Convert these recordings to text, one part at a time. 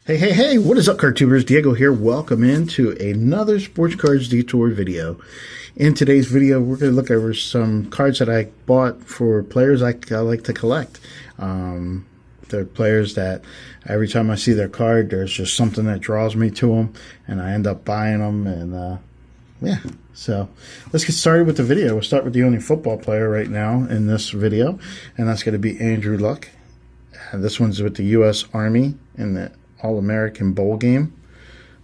Hey, what is up, card tubers? Diego here. Welcome into another Sports Cards Detour video. In today's video, we're going to look over some cards that I bought for players I like to collect. They're players that every time I see their card, there's just something that draws me to them, and I end up buying them, and yeah. So let's get started with the video. We'll start with the only football player right now in this video, and that's going to be Andrew Luck. And this one's with the U.S. Army in the All-American Bowl game.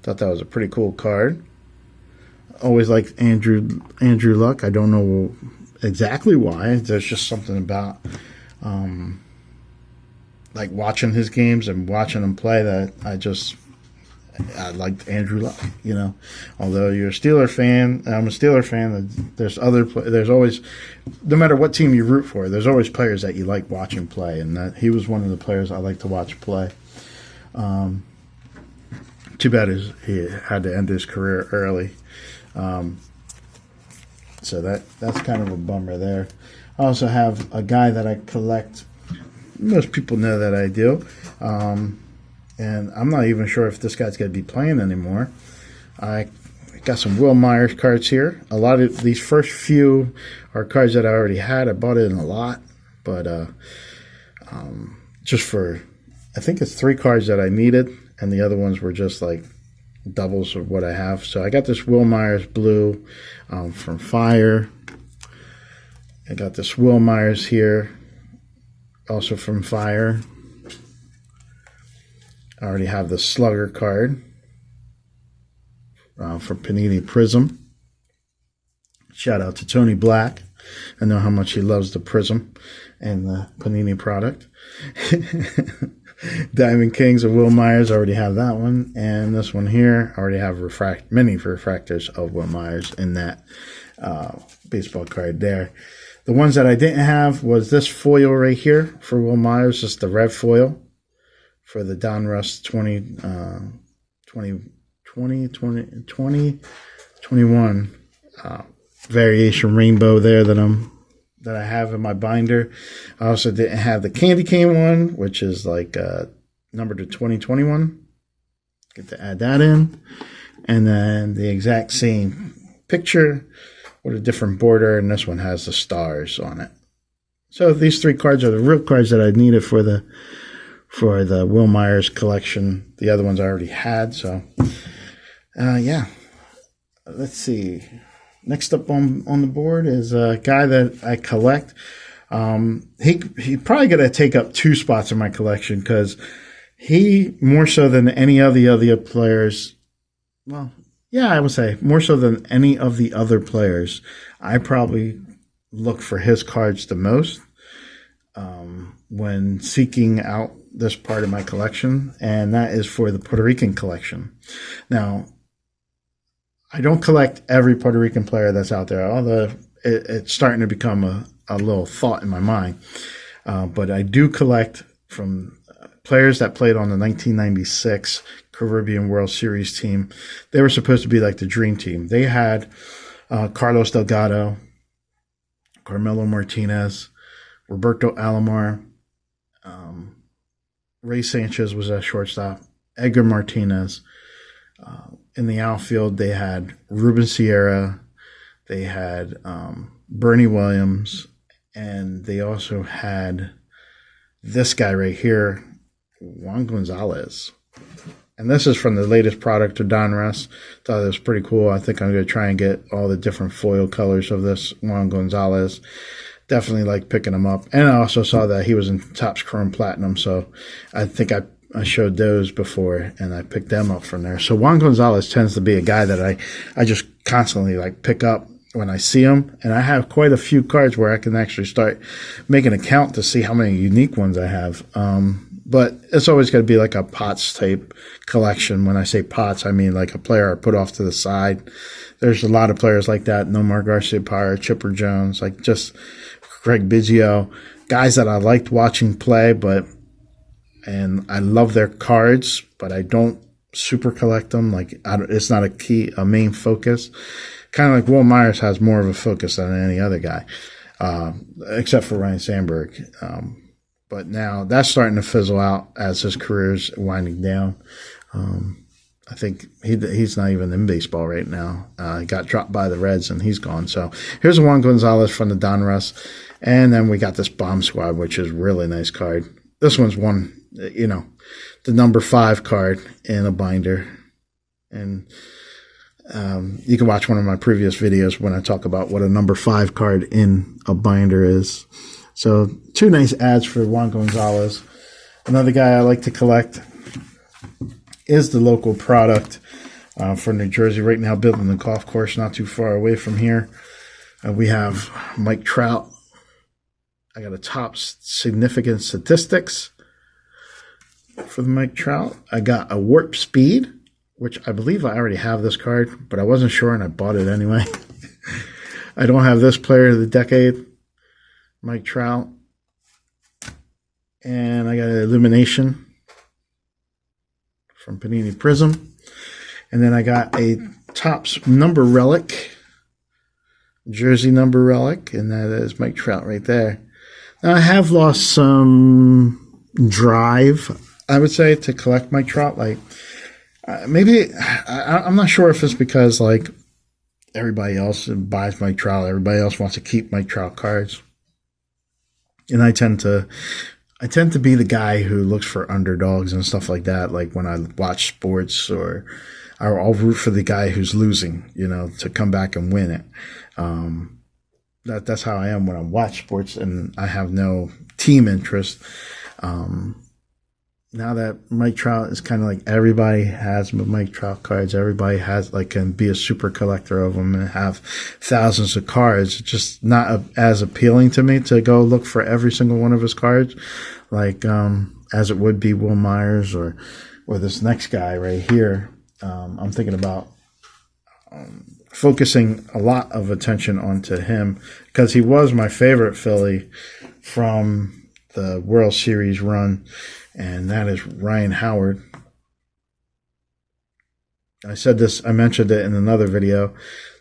Thought that was a pretty cool card. Always liked Andrew Luck. I don't know exactly why. There's just something about like watching his games and watching him play that I liked Andrew Luck, you know. Although you're a Steeler fan, I'm a Steeler fan. There's always, no matter what team you root for, there's always players that you like watching play, and he was one of the players I like to watch play. Too bad he had to end his career early. So that's kind of a bummer there. I also have a guy that I collect. Most people know that I do. And I'm not even sure if this guy's going to be playing anymore. I got some Will Myers cards here. A lot of these first few are cards that I already had. I bought it in a lot, but just for, I think it's 3 cards that I needed, and the other ones were just like doubles of what I have. So I got this Will Myers blue from Fire. I got this Will Myers here, also from Fire. I already have the Slugger card for Panini Prism. Shout out to Tony Black. I know how much he loves the Prism and the Panini product. Diamond Kings of Will Myers, I already have that one. And this one here, I already have many refractors of Will Myers in that baseball card there. The ones that I didn't have was this foil right here for Will Myers, just the red foil for the Donruss 2021 variation rainbow there that I have in my binder. I also didn't have the candy cane one, which is like number to 2021. Get to add that in. And then the exact same picture with a different border, and this one has the stars on it. So these 3 cards are the real cards that I needed for the Will Myers collection. The other ones I already had. So yeah, let's see. Next up on the board is a guy that I collect. He probably going to take up 2 spots in my collection, because he, more so than any of the other players, well, yeah, I would say more so than any of the other players, I probably look for his cards the most when seeking out this part of my collection, and that is for the Puerto Rican collection. Now, I don't collect every Puerto Rican player that's out there, although it's starting to become a little thought in my mind. But I do collect from players that played on the 1996 Caribbean World Series team. They were supposed to be like the dream team. They had Carlos Delgado, Carmelo Martinez, Roberto Alomar, Ray Sanchez was at shortstop, Edgar Martinez. In the outfield, they had Ruben Sierra, they had Bernie Williams, and they also had this guy right here, Juan Gonzalez. And this is from the latest product of Donruss. Thought it was pretty cool. I think I'm going to try and get all the different foil colors of this Juan Gonzalez. Definitely like picking him up. And I also saw that he was in Topps Chrome Platinum, so I think I showed those before, and I picked them up from there. So Juan Gonzalez tends to be a guy that I just constantly like pick up when I see him. And I have quite a few cards where I can actually start making a count to see how many unique ones I have. But it's always going to be like a Potts type collection. When I say Potts, I mean like a player I put off to the side. There's a lot of players like that. Nomar Garciaparra, Chipper Jones, like just Craig Biggio, guys that I liked watching play, and I love their cards, but I don't super collect them. Like it's not a main focus. Kind of like Will Myers has more of a focus than any other guy, except for Ryan Sandberg. but now that's starting to fizzle out as his career's winding down. I think he's not even in baseball right now. He got dropped by the Reds, and he's gone. So here's a Juan Gonzalez from the Donruss. And then we got this Bomb Squad, which is a really nice card. This one's one, you know, the number 5 card in a binder. And you can watch one of my previous videos when I talk about what a number 5 card in a binder is. So 2 nice ads for Juan Gonzalez. Another guy I like to collect is the local product for New Jersey. Right now, building the golf course not too far away from here. We have Mike Trout. I got a top significant statistics for the Mike Trout. I got a warp speed, which I believe I already have this card, but I wasn't sure and I bought it anyway. I don't have this player of the decade, Mike Trout. And I got an illumination from Panini Prism. And then I got a Topps number relic, jersey number relic, and that is Mike Trout right there. Now, I have lost some drive, I would say, to collect Mike Trout. Like, maybe, I'm not sure if it's because, like, everybody else buys Mike Trout. Everybody else wants to keep Mike Trout cards. And I tend to be the guy who looks for underdogs and stuff like that. Like when I watch sports, or I'll root for the guy who's losing, you know, to come back and win it. That's how I am when I watch sports, and I have no team interest. Now that Mike Trout is kind of like everybody has Mike Trout cards, everybody has like can be a super collector of them and have thousands of cards. It's just not as appealing to me to go look for every single one of his cards, like as it would be Will Myers or this next guy right here. I'm thinking about focusing a lot of attention onto him because he was my favorite Philly from the World Series run. And that is Ryan Howard. I mentioned it in another video.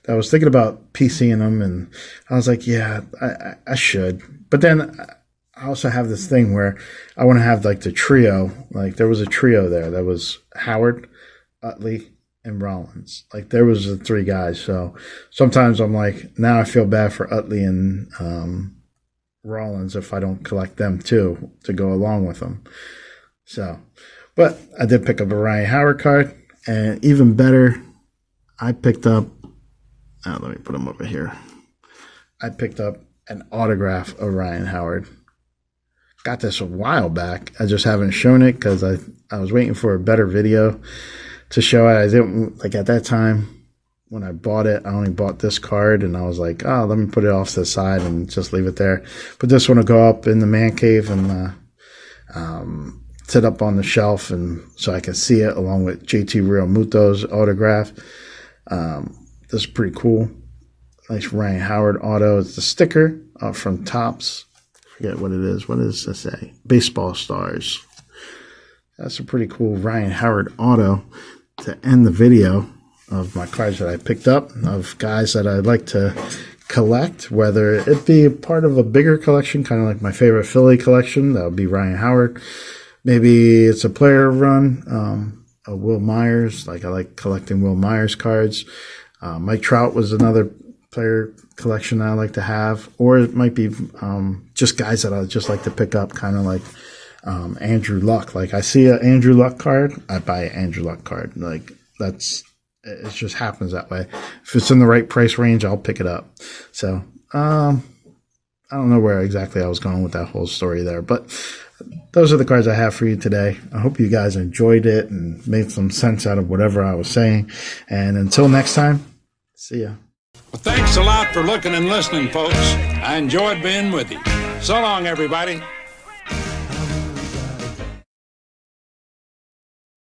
I was thinking about PCing him, and I was like, yeah, I should. But then I also have this thing where I want to have like the trio. Like there was a trio there. That was Howard, Utley, and Rollins. Like there was the 3 guys. So sometimes I'm like, now I feel bad for Utley and Rollins if I don't collect them too to go along with them. So, but I did pick up a Ryan Howard card, and even better, I picked up, let me put him over here. I picked up an autograph of Ryan Howard. Got this a while back. I just haven't shown it because I was waiting for a better video to show it. I didn't, like at that time when I bought it, I only bought this card, and I was like, oh, let me put it off to the side and just leave it there. But this one will go up in the man cave and sit up on the shelf, and so I can see it along with JT Realmuto's autograph. This is pretty cool. Nice Ryan Howard auto. It's the sticker from Topps. Forget what it is. What does this say? Baseball Stars. That's a pretty cool Ryan Howard auto to end the video of my cards that I picked up, of guys that I'd like to collect, whether it be part of a bigger collection, kind of like my favorite Philly collection. That would be Ryan Howard. Maybe it's a player run, a Will Myers. Like I like collecting Will Myers cards. Mike Trout was another player collection that I like to have. Or it might be just guys that I just like to pick up, kind of like Andrew Luck. Like I see an Andrew Luck card, I buy an Andrew Luck card. Like it just happens that way. If it's in the right price range, I'll pick it up. So I don't know where exactly I was going with that whole story there, but those are the cards I have for you today. I hope you guys enjoyed it and made some sense out of whatever I was saying. And until next time, see ya. Well, thanks a lot for looking and listening, folks. I enjoyed being with you. So long, everybody.